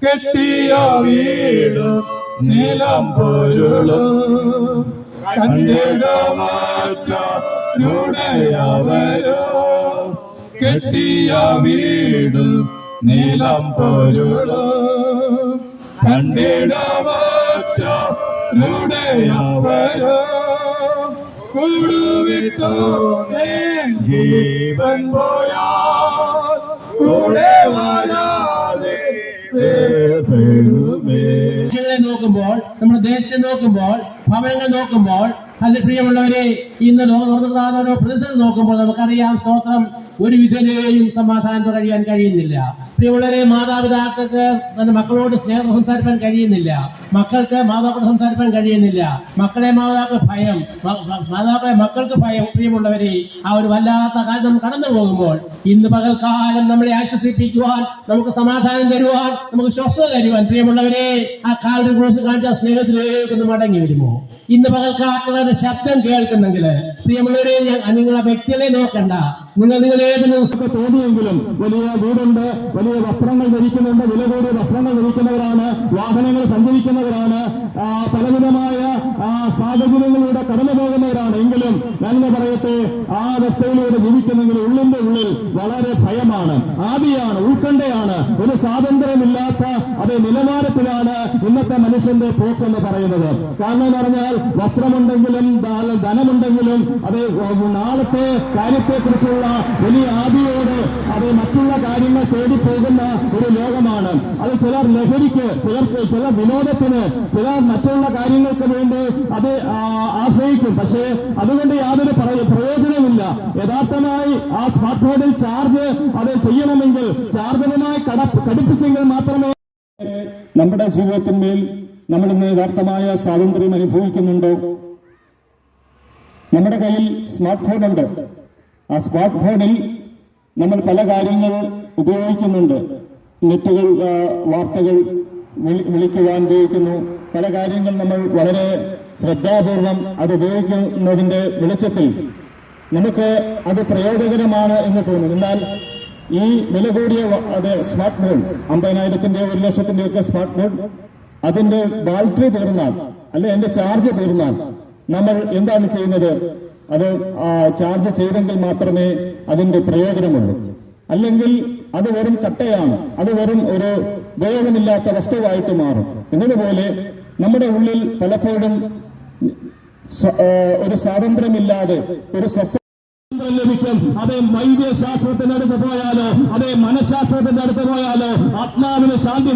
കെട്ടിയ വീട് നിലം പൊരുളും കണ്ടിടമാറ്റരുടയവരോ കെട്ടിയ വീട് നിലം പൊരുളും കണ്ടിടമാറ്റരുടയവരോ കൂടുവിട്ടോ ജീവൻ പോയാൽ കൂടെ വരാതെ നോക്കുമ്പോൾ നമ്മുടെ ദേശം നോക്കുമ്പോൾ ഭവനങ്ങൾ നോക്കുമ്പോൾ പ്രിയമുള്ളവരെ ഇന്ന് ലോകോത്തര പ്രതിസന്ധി നോക്കുമ്പോൾ നമുക്കറിയാം സ്തോത്രം ഒരു വിധനെയും സമാധാനത്തോടെ കഴിയാൻ കഴിയുന്നില്ല. പ്രിയമുള്ളവരെ മാതാപിതാക്കൾക്ക് തന്റെ മക്കളോട് സ്നേഹം സംസാരിക്കാൻ കഴിയുന്നില്ല, മക്കൾക്ക് മാതാക്കളോട് സംസാരിക്കാൻ കഴിയുന്നില്ല, മക്കളെ മാതാക്കൾ ഭയം, മാതാക്കളെ മക്കൾക്ക് ഭയം. പ്രിയമുള്ളവരെ ആ ഒരു വല്ലാത്ത കാലം നമ്മൾ കടന്നു പോകുമ്പോൾ ഇന്ന് പകൽക്കാലം നമ്മളെ ആശ്വസിപ്പിക്കുവാൻ, നമുക്ക് സമാധാനം തരുവാൻ, നമുക്ക് സ്വസ്ഥത തരുവാൻ പ്രിയമുള്ളവരെ ആ കാലിനെ കുറിച്ച് കാണിച്ച സ്നേഹത്തിലേക്ക് ഒന്ന് മടങ്ങി വരുമോ? ഇന്ന് പകൽക്കാലം ശബ്ദം കേൾക്കുന്നെങ്കിൽ പ്രിയമുള്ളവരെ നിങ്ങളെ വ്യക്തികളെ നോക്കണ്ട, നിങ്ങൾ ഏത് ദിവസമൊക്കെ തോന്നിയെങ്കിലും വലിയ വീടുണ്ട്, വലിയ വസ്ത്രങ്ങൾ ധരിക്കുന്നുണ്ട്, വില കൂടിയ വസ്ത്രങ്ങൾ ധരിക്കുന്നവരാണ്, വാഹനങ്ങൾ സഞ്ചരിക്കുന്നവരാണ്, പലവിധമായ സാഹചര്യങ്ങളിലൂടെ കടന്നു പോകുന്നവരാണ്. എങ്കിലും ഞാൻ പറയട്ടെ, ആ അവസ്ഥയിലൂടെ ജീവിക്കുന്നെങ്കിൽ ഉള്ളിന്റെ ഉള്ളിൽ വളരെ ഭയമാണ്, ആദിയാണ്, ഉത്കണ്ഠയാണ്, ഒരു സ്വാതന്ത്ര്യമില്ലാത്ത അതേ നിലവാരത്തിലാണ് ഇന്നത്തെ മനുഷ്യന്റെ പോക്കെന്ന് പറയുന്നത്. കാരണം എന്ന് പറഞ്ഞാൽ വസ്ത്രമുണ്ടെങ്കിലും ധനമുണ്ടെങ്കിലും അതേ നാളത്തെ കാര്യത്തെക്കുറിച്ചുള്ള വലിയ ആദിയോട് അത് മറ്റുള്ള കാര്യങ്ങൾ തേടിപ്പോകുന്ന ഒരു ലോകമാണ്. അത് ചിലർ ലഹരിക്ക്, ചിലർ വിനോദത്തിന്, ചിലർ മറ്റുള്ള കാര്യങ്ങൾക്ക് വേണ്ടി അത് ആശ്രയിക്കും. പക്ഷേ അതുകൊണ്ട് യാതൊരു പ്രയോജനമില്ല. യഥാർത്ഥമായി ആ സ്മാർട്ട് ഫോണിൽ ചാർജ് അത് ചെയ്യണമെങ്കിൽ ചാർജറുമായി ഘടിപ്പിച്ചെങ്കിൽ മാത്രമേ നമ്മുടെ ജീവിതത്തിന്മേൽ നമ്മൾ ഇന്ന് യഥാർത്ഥമായ സ്വാതന്ത്ര്യം അനുഭവിക്കുന്നുണ്ടോ? നമ്മുടെ കയ്യിൽ സ്മാർട്ട് ഫോൺ ഉണ്ട്. ആ സ്മാർട്ട് ഫോണിൽ നമ്മൾ പല കാര്യങ്ങൾ ഉപയോഗിക്കുന്നുണ്ട്. നെറ്റുകൾ, വാർത്തകൾ വിളിക്കുവാൻ ഉപയോഗിക്കുന്നു. പല കാര്യങ്ങൾ നമ്മൾ വളരെ ശ്രദ്ധാപൂർവം അത് ഉപയോഗിക്കുന്നതിന്റെ വെളിച്ചത്തിൽ നമുക്ക് അത് പ്രയോജനകരമാണ് എന്ന് തോന്നും. എന്നാൽ ഈ വില കൂടിയ സ്മാർട്ട് ഫോൺ 50,000-ന്റെ 1,00,000-ന്റെ ഒക്കെ സ്മാർട്ട് ഫോൺ അതിന്റെ ബാറ്ററി തീർന്നാൽ, അല്ലെ അതിന്റെ ചാർജ് തീർന്നാൽ നമ്മൾ എന്താണ് ചെയ്യുന്നത്? അത് ചാർജ് ചെയ്തെങ്കിൽ മാത്രമേ അതിന്റെ പ്രയോജനമുള്ളൂ. അല്ലെങ്കിൽ അത് വെറും കട്ടയാണ്, അത് വെറും ഒരു ഉപയോഗമില്ലാത്ത വസ്തുവായിട്ട് മാറും. എന്നതുപോലെ നമ്മുടെ ഉള്ളിൽ പലപ്പോഴും ഒരു സ്വാതന്ത്ര്യമില്ലാതെ ഒരു ലഭിക്കും. അതേ വൈദ്യശാസ്ത്രത്തിന്റെ അടുത്ത് പോയാലോ, അതേ മനഃശാസ്ത്രത്തിന്റെ അടുത്ത് പോയാലോ ആത്മാവിന് ശാന്തി